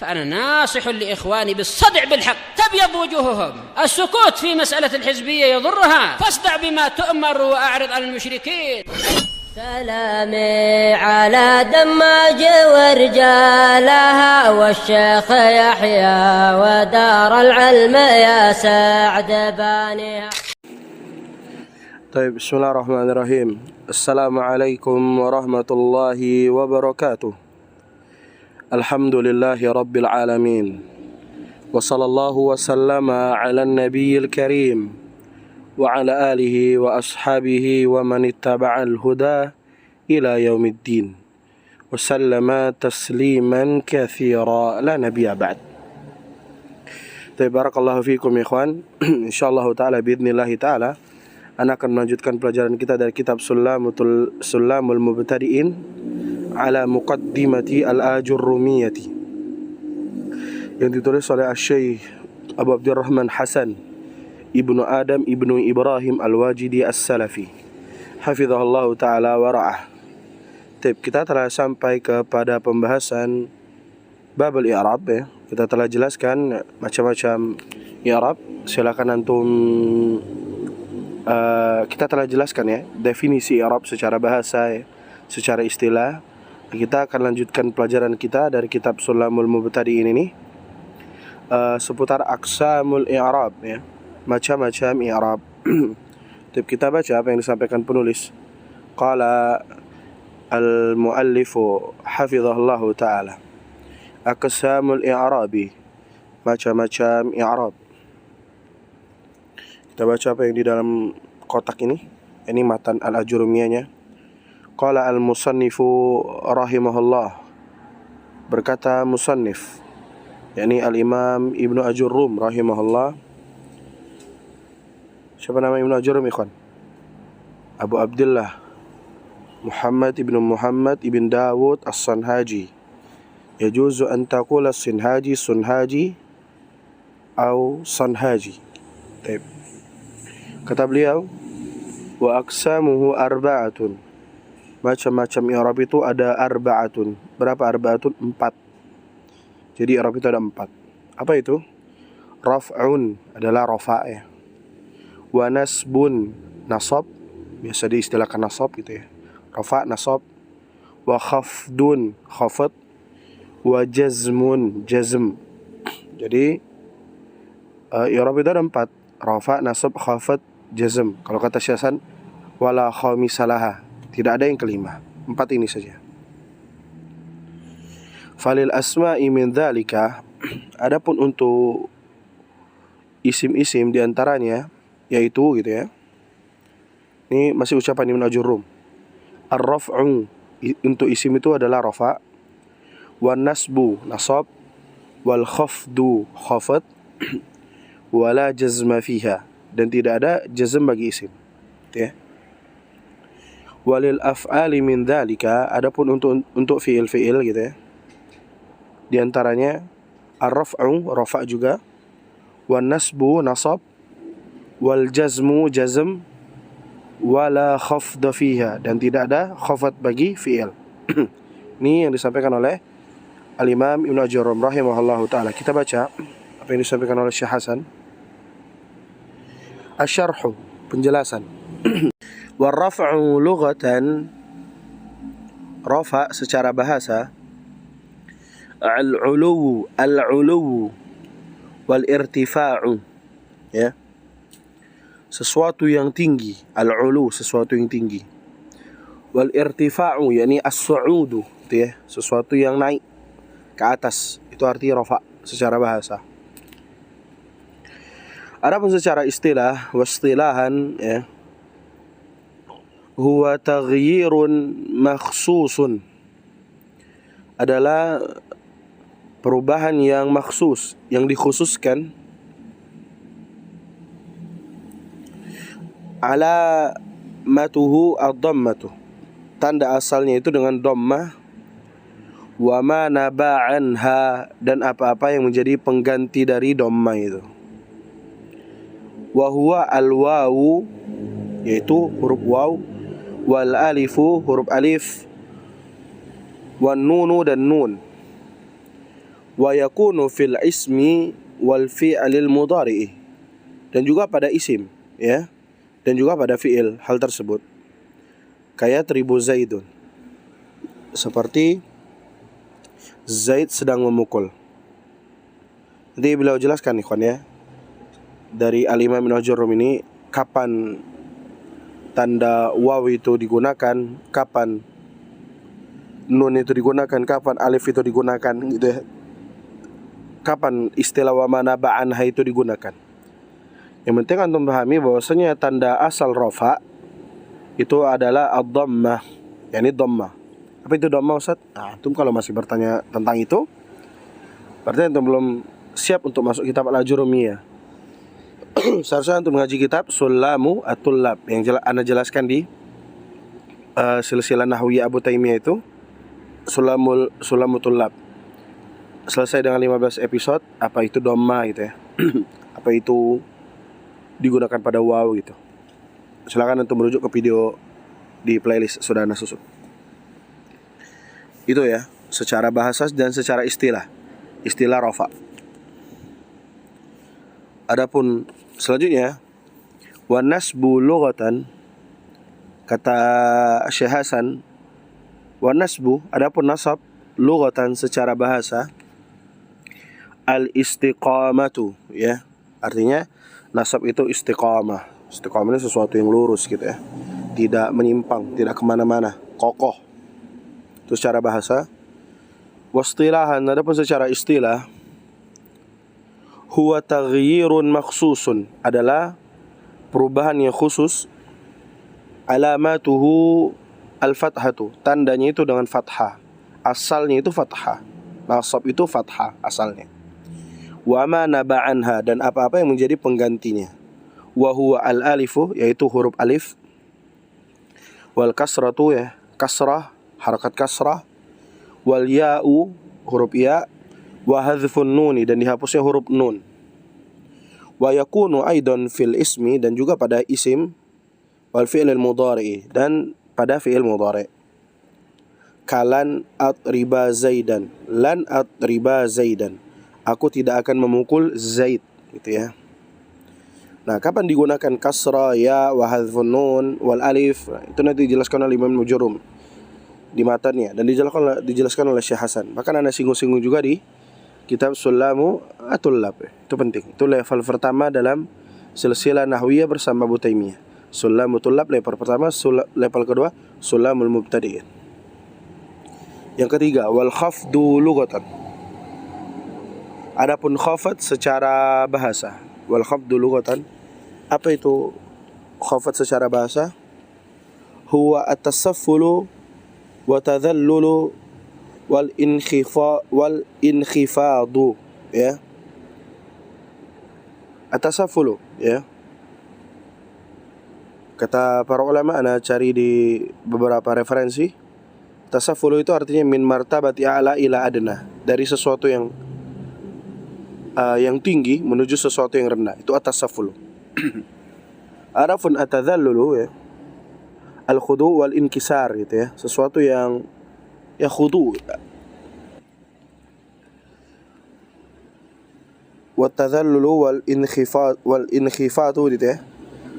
فأنا ناصح لإخواني بالصدع بالحق تبيض وجوههم. السكوت في مسألة الحزبية يضرها، فاصدع بما تؤمر وأعرض عن المشركين. سلامي على دماج ورجالها والشيخ يحيى ودار العلم يا سعد بانيها. طيب، بسم الله الرحمن الرحيم. السلام عليكم ورحمة الله وبركاته. الحمد لله رب العالمين، وصلى الله وسلم على النبي الكريم وعلى آله وأصحابه ومن اتبع الهدى إلى يوم الدين وسلم تسليما كثيرا لا نبي بعد. طيب، barakallahu fikum ikhwan. Insyaallah taala باذنillah taala ana akan melanjutkan pelajaran kita dari kitab Sulamul Mubtadi'in ala Muqaddimati Al-Ajurrumiyati yang ditulis oleh Syekh Abu Abdurrahman Hasan Ibnu Adam Ibnu Ibrahim Al-Wajidi As-Salafi hafizahullah ta'ala wa ra'ah. Kita telah sampai kepada pembahasan babul i'rab ya. Kita telah jelaskan macam-macam i'rab. Silakan antum kita telah jelaskan ya definisi i'rab secara bahasa ya, secara istilah. Kita akan lanjutkan pelajaran kita dari kitab Sulamul Mubtadi'in ini seputar aqsamul i'rab ya, macam-macam i'rab. Kita baca apa yang disampaikan penulis. Qala al-muallifu hafizahullahu ta'ala, aqsamul i'rabi, macam-macam i'rab. Kita baca apa yang di dalam kotak ini. Ini matan al-Ajurumiyahnya. Qala al-musannifu rahimahullah, berkata musannif, yakni al-Imam Ibnu Ajurrum rahimahullah. Siapa nama Ibnu Ajurrum ikhwan? Abu Abdullah Muhammad ibn Dawud As-Sanhaji. Yajuzu an taqula Sinhaji, Sunhaji atau Sanhaji. Baik. Kata beliau, wa aqsamuhu arba'atun, macam-macam i'rab itu ada arba'atun. Berapa arba'atun? 4. Jadi i'rab itu ada 4. Apa itu? Raf'un adalah rafa' ya. Wa nasbun, nasab, biasa diistilahkan nasab gitu ya. Rafa', nasab. Wa khafdun, khafad. Wa jazmun, jazm. Jadi i'rab itu ada 4. Rafa', nasab, khafad, jazm. Kalau kata Syasan, wala khamisalaha, tidak ada yang kelima. 4 ini saja. Falil asma'i min dzalika, adapun untuk isim-isim di antaranya yaitu gitu ya. Ini masih ucapan Ibnu Ajurrum. Ar-raf'u, untuk isim itu adalah rafa', wan nasbu, nasab, wal khafdu, khafad, wala jazma fiha, dan tidak ada jazm bagi isim. Ya. Walil af'ali min dzalika, adapun untuk fiil-fiil gitu ya. Di antaranya ar-raf'u, rafa' juga, wan nasbu, nasab, wal jazmu, jazm, wala khafda fiha, dan tidak ada khafad bagi fiil. Ini yang disampaikan oleh al-Imam Ibnu Ajurrum rahimahullahu taala. Kita baca apa yang disampaikan oleh Syekh Hasan. Asy-syarhu, penjelasan. War-raf'u lughatan, rafa' secara bahasa, al-'uluwu, wal-irtifa'u ya, sesuatu yang tinggi. Al-'ulu, sesuatu yang tinggi. Wal-irtifa'u yakni as-su'udu gitu ya, sesuatu yang naik ke atas. Itu arti rafa' secara bahasa. Adapun secara istilah, wastilahan ya, huwa taghyirun makhsusun, adalah perubahan yang makhsus, yang dikhususkan, ala matuhu ad-dhammatu, tanda asalnya itu dengan dhammah, wa ma naba'anha, dan apa-apa yang menjadi pengganti dari dhammah itu. Wa huwa al-wawu, yaitu huruf waw, wal alifu, huruf alif, wan nunu, dan nun, wa yakunu fil ismi wal fi'lil mudhari'i, dan juga pada isim, ya, dan juga pada fi'il hal tersebut. Kayak tribu Zaidun, seperti Zaid sedang memukul. Nanti beliau jelaskan ikhwan ya, dari Al-Imam Ibnu Jarrum ini, kapan tanda waw itu digunakan, kapan nun itu digunakan, kapan alif itu digunakan, gitu ya. Kapan istilah wa manaba anha itu digunakan. Yang penting antum pahami bahwasanya tanda asal rafa itu adalah ad-dhammah, yakni dhammah. Apa itu dhammah, Ustaz? Nah, antum kalau masih bertanya tentang itu, berarti antum belum siap untuk masuk kitab Al-Ajurumiyah. Seharusnya antum mengaji kitab Sulamu At-Tullab yang Anda jelaskan di silsilah Nahwiyah Abu Taimiyah itu, Sulamu Tullab. Selesai dengan 15 episode, apa itu dhammah gitu ya. Apa itu digunakan pada waw gitu. Silakan antum merujuk ke video di playlist sudah Anda susun. Itu ya, secara bahasa dan secara istilah rafa. Adapun selanjutnya, wa nasbu lughatan, kata Syekh Hasan, wa nasbu, adapun nasab lughatan secara bahasa, al-istiqamatu, ya. Artinya nasab itu istiqamah. Istiqamah ini sesuatu yang lurus gitu ya, tidak menyimpang, tidak kemana-mana, kokoh. Itu secara bahasa. Wastilahan, adapun secara istilah, huwa taghyirun makhsusun, adalah perubahan yang khusus, alamatuhu al-fathatu, tandanya itu dengan fathah, asalnya itu fathah, nasab itu fathah asalnya. Wa ma naba anha, dan apa-apa yang menjadi penggantinya. Wa huwa al-alifu, yaitu huruf alif, wal kasratu, ya, kasrah, harakat kasrah, wal ya'u, huruf ya, wa hadhfun nuni, dan dihapusnya huruf nun. Wa yakunu aidan fil ismi, dan juga pada isim, wal fi'lil mudhari'i, dan pada fi'il mudhari'. Kalan atriba zaidan, lan atriba zaidan, aku tidak akan memukul Zaid, gitu ya. Nah, kapan digunakan kasra, ya, wa hadhfun nun, wal alif, itu nanti dijelaskan oleh Imam Ibnu Jarrum di matanya, dan dijelaskan oleh Syekh Hasan. Bahkan Anda singgung-singgung juga di kitab Sulamu At-Tullab. Itu penting. Itu level pertama dalam silsilah Nahwiyah bersama Abu Taimiyah. Sulamu Tullab level pertama, level kedua Sulamul Mubtadi'in. Yang ketiga, wal khafdu lughatan. Adapun khafat secara bahasa, wal khafdu lughatan, apa itu khafat secara bahasa? Huwa at-tasaffulu wa tadhallulu wal inkhifadu, ya. At-tasaffulu, ya. Kata para ulama, ana cari di beberapa referensi, tasaffulu itu artinya min martabati a'la ila adna, dari sesuatu yang tinggi menuju sesuatu yang rendah, itu at-tasaffulu. Adapun at-tadhallulu, ya, al-khudu' wal inkisar, gitu ya, sesuatu yang khudu'. Wa at-tadhallulu wal inkhifatu, gitu ya.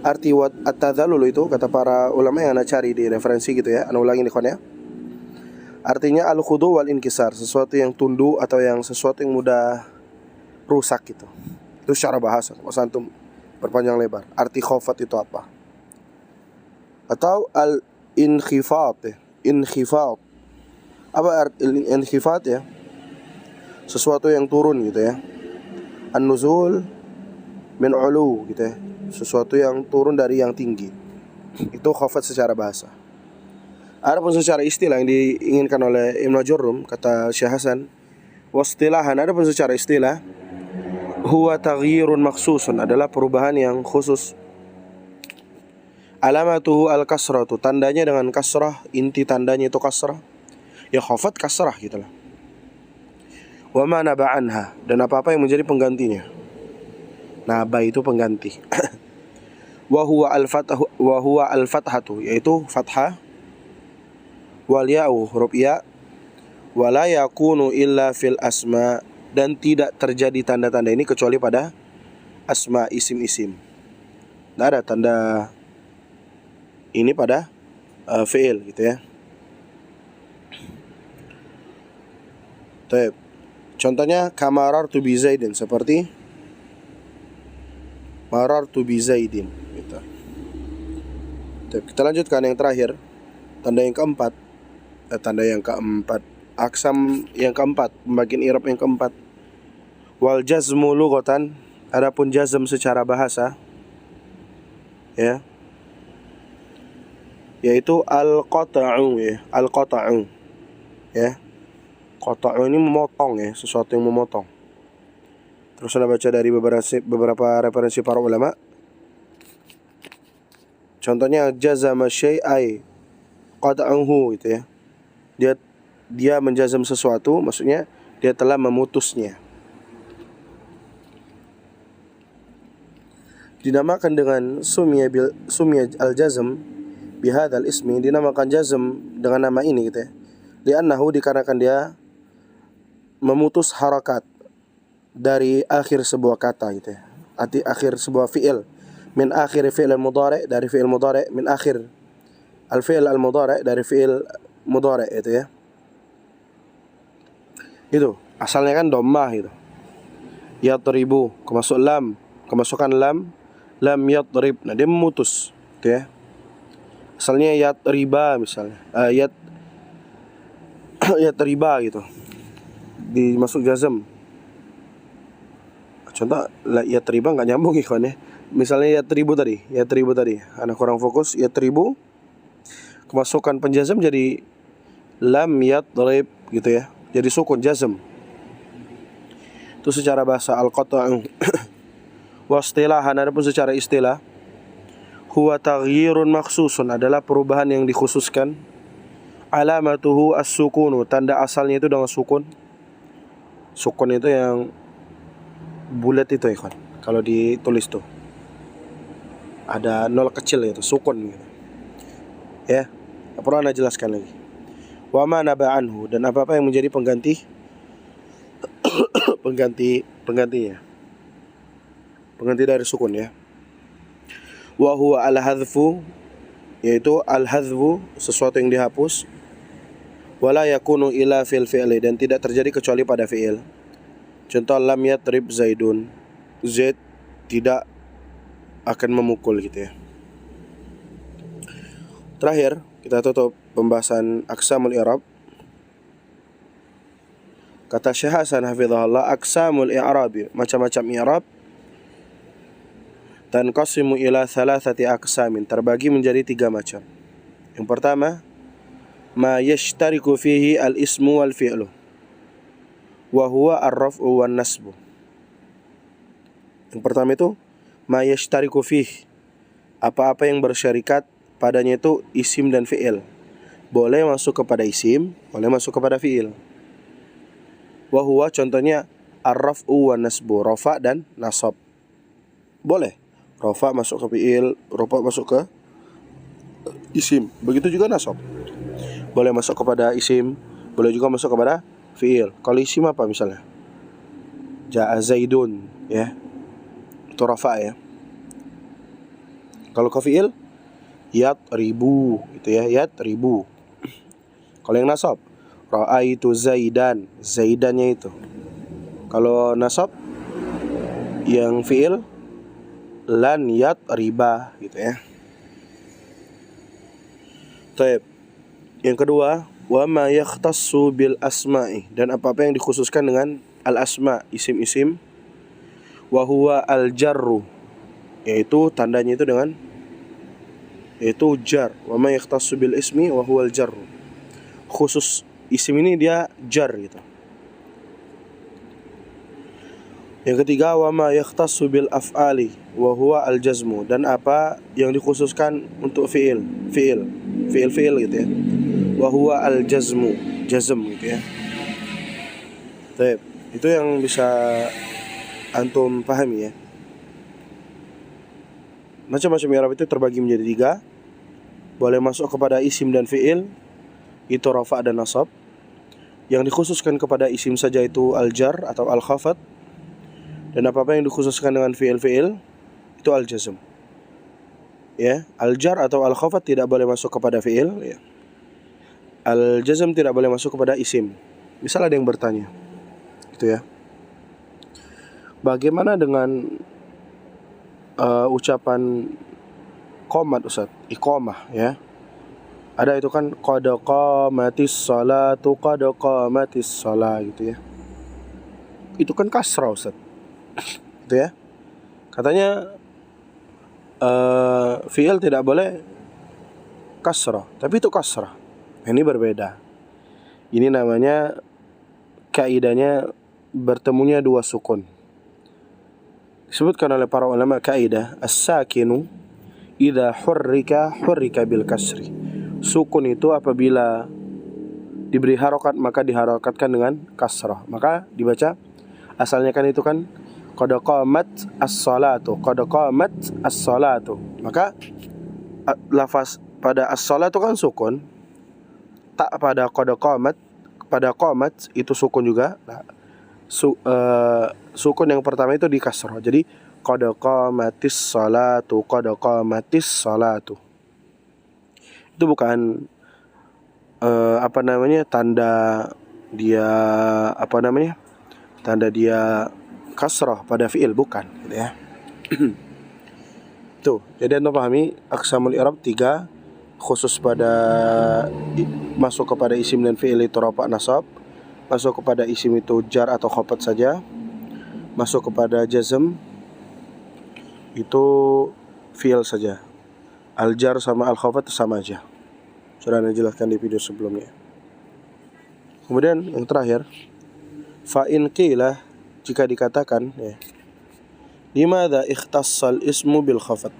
Arti at-tadhallulu itu, kata para ulama yang ana cari di referensi gitu ya, ana ulangi nih kawan ya. Artinya al-khudu' wal inkisar, sesuatu yang tunduk atau yang sesuatu yang mudah rusak gitu. Itu secara bahasa. Mas antum berpanjang lebar, arti khafat itu apa? Atau al-inkhifat, ya. Inkhifat. Apa arti inkhifat, ya? Sesuatu yang turun gitu ya. An-nuzul min ulu, gitu ya. Sesuatu yang turun dari yang tinggi. Itu khafat secara bahasa. Adapun secara istilah yang diinginkan oleh Ibnu Jarrum, kata Syekh Hasan, wastilahan, adapun secara istilah, huwa taghyirun makhsusun, adalah perubahan yang khusus. Alamatuhu al-kasratu, tandanya dengan kasrah, inti tandanya itu kasrah. Ya khafat kasrah gitu lah. Wa ma naba anha, dan apa-apa yang menjadi penggantinya. Naba itu pengganti. Wa huwa al-fathatu, yaitu fathah, wal ya'u, huruf ya, wa la yakunu illa fil asma, dan tidak terjadi tanda-tanda ini kecuali pada asma, isim-isim. Tidak ada tanda ini pada fi'il gitu ya. Taib. Contohnya kamarartu bi Zaidin, seperti marartu bi Zaidin gitu. Taib. Kita lanjutkan yang terakhir, tanda yang keempat. Aksam yang keempat, pembagian i'rab yang keempat. Wal jazmu lughatan, adapun jazm secara bahasa ya, yaitu al-qata'u ya, al-qata'u ya. Qata'u ini memotong ya, sesuatu yang memotong. Terus Anda baca dari beberapa referensi para ulama. Contohnya jazama syai'ai qata'uhu gitu ya. Dia menjazam sesuatu, maksudnya dia telah memutusnya. Dinamakan dengan sumya al-jazm bihadzal ismi, dinamakan jazm dengan nama ini gitu ya. Li'annahu, dikarenakan dia memutus harakat dari akhir sebuah kata gitu ya. Akhir sebuah fi'il. Min akhir fi'il al-mudhari', dari fi'il mudhari', min akhir al-fi'il al-mudhari', dari fi'il mudhari' itu ya. Itu asalnya kan dhammah gitu. Yatribu, kemasukan lam yatrib. Nah, dia memutus gitu ya. Asalnya yatriba misalnya. Yatriba gitu. Dimasuk jazm. Contoh yatriba enggak nyambung ikhwan ya. Misalnya yatribu tadi. Anak kurang fokus, yatribu kemasukan penjazm jadi lam yatrib gitu ya. Jadi sukun jazm. Itu secara bahasa al-qata'u. Wa istilahan, adapun secara istilah, huwa taghyirun makhsusun, adalah perubahan yang dikhususkan. Alamatuhu as-sukunu, tanda asalnya itu dengan sukun. Sukun itu yang bulat itu ya kan. Kalau ditulis tuh ada nol kecil itu, sukun gitu. Ya, perlu Anda jelaskan lagi. Wa ma naba anhu, dan apa-apa yang menjadi penggantinya. Pengganti dari sukun ya. Wa huwa al-hadfu, yaitu al-hadfu, sesuatu yang dihapus. Wala yakunu ila fil fi'li, dan tidak terjadi kecuali pada fi'il. Contoh lam yatrib Zaidun, Zaid tidak akan memukul gitu ya. Terakhir kita tutup pembahasan aqsamul i'rab. Kata Syekh Hasan hafizahullah, aqsamul i'rab, macam-macam i'rab, tanqasimu ila thalathati aqsamin, terbagi menjadi 3 macam. Yang pertama, ma yashtariku fihi al-ismu wal fi'lu, wa huwa ar-raf'u wan nasbu. Yang pertama itu ma yashtariku fihi, apa-apa yang bersyarikat padanya itu isim dan fi'il. Boleh masuk kepada isim, boleh masuk kepada fi'il. Wa huwa, contohnya ar-raf'u wan nasbu, rafa dan nasab. Boleh rafa masuk ke fi'il, rafa masuk ke isim. Begitu juga nasab. Boleh masuk kepada isim, boleh juga masuk kepada fi'il. Kalau isim apa misalnya? Ja'a Zaidun ya. Itu rafa ya. Kalau ke fi'il yatribu gitu ya, yatribu. Kalau yang nasab, ra'aitu Zaidan, Zaidannya itu. Kalau nasab yang fi'il lan yatriba gitu ya. Taib. Yang kedua, wa ma yakhtassu bil asma'i, dan apa-apa yang dikhususkan dengan al asma, isim-isim. Wa huwa al jarru, yaitu tandanya itu dengan yaitu jar. Wa ma yakhtassu bil ismi wa huwa al jarru. Khusus isim ini dia jar gitu. Yang ketiga, wa ma yakhtassu bil af'ali wa huwa al jazmu, dan apa yang dikhususkan untuk fi'il gitu ya. Wa huwa al jazmu, jazm gitu ya. Baik, itu yang bisa antum pahami ya. Macam-macam i'rab itu terbagi menjadi 3. Boleh masuk kepada isim dan fi'il, itu rafa dan nasab. Yang dikhususkan kepada isim saja itu al-jar atau al-khafad, dan apa-apa yang dikhususkan dengan fi'il itu al-jazm. Ya, al-jar atau al-khafad tidak boleh masuk kepada fi'il, ya. Al-jazm tidak boleh masuk kepada isim. Misal ada yang bertanya, gitu ya. Bagaimana dengan ucapan qomat Ustaz, iqamah ya. Ada itu kan qad qamatis sholatu, qad qamatis shalah gitu ya. Itu kan kasrah Ustaz. Gitu ya. Katanya fi'il tidak boleh kasrah, tapi itu kasrah. Ini berbeda. Ini namanya kaidahnya bertemunya dua sukun. Disebutkan oleh para ulama kaidah as-sakinu idza hurrika bil kasri. Sukun itu apabila diberi harokat maka diharokatkan dengan kasrah. Maka dibaca asalnya kan itu kan qad qamat as-salatu, qad qamat as-salatu. Maka lafaz pada as-salatu kan sukun. Tak pada qad qamat, pada qamat itu sukun juga. Nah, sukun yang pertama itu di kasrah. Jadi qad qamatis salatu, qad qamatis salatu. Itu bukan tanda dia tanda dia kasrah pada fi'il, bukan gitu ya. Tuh, jadi Anda pahami aqsamul i'rab 3 khusus pada masuk kepada isim dan fi'il itu rafa' nasab, masuk kepada isim itu jar atau khafad saja, masuk kepada jazm itu fi'il saja. Al-jar sama al-khafad sama aja. Sudah Anda jelaskan di video sebelumnya. Kemudian yang terakhir, fa in qila, jika dikatakan ya, limadza ikhtassal ismu bil khafad?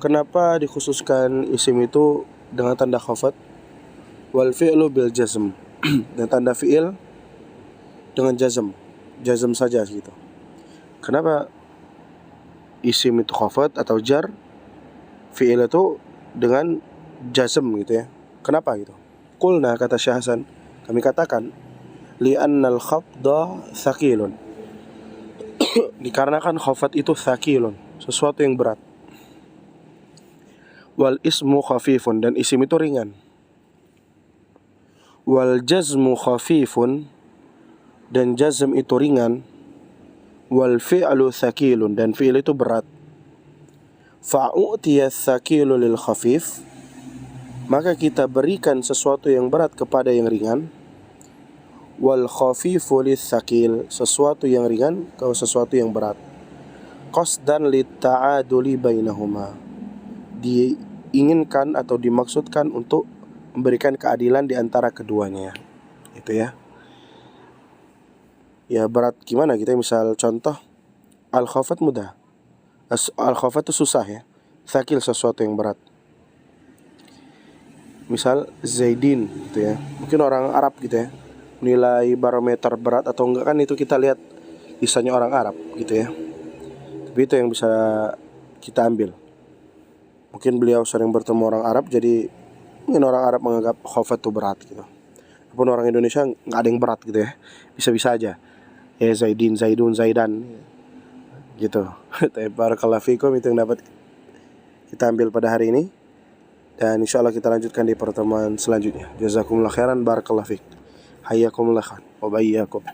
Kenapa dikhususkan isim itu dengan tanda khafad? Wal fi'lu bil jazm. Dan tanda fi'il dengan jazm saja gitu. Kenapa isim itu khafad atau jar, fi'il itu dengan jazm gitu ya? Kenapa gitu? Qulna, kata Syekh Hasan, kami katakan li'annal khafda thaqilun. Dikarenakan khafad itu thaqilun, sesuatu yang berat. Wal ismu khafifun, dan isim itu ringan. Wal jazmu khafifun, dan jazm itu ringan. Wal fi'lu thaqilun, dan fi'il itu berat. Fa'u'tiya thaqilu lil khafif, maka kita berikan sesuatu yang berat kepada yang ringan. Wal khafifu lis thaqil, sesuatu yang ringan ke sesuatu yang berat. Qasdan lit ta'aduli bainahuma, diinginkan atau dimaksudkan untuk memberikan keadilan di antara keduanya. Itu ya. Ya berat gimana kita, misal contoh al-khafat mudah. Al-khafat itu susah ya. Thaqil sesuatu yang berat. Misal Zaidin gitu ya. Mungkin orang Arab gitu ya. Nilai barometer berat atau enggak kan itu kita lihat lisannya orang Arab gitu ya. Tapi itu yang bisa kita ambil. Mungkin beliau sering bertemu orang Arab, jadi mungkin orang Arab menganggap khafat itu berat gitu. Walaupun orang Indonesia nggak ada yang berat gitu ya. Bisa-bisa aja. Ya Zaidin, Zaidun, Zaidan gitu. Barakallahu fikum, itu yang dapat kita ambil pada hari ini. Dan insyaallah kita lanjutkan di pertemuan selanjutnya. Jazakumullah khairan, barakallahu fik. Hayyakumullah khan wa bayyakum.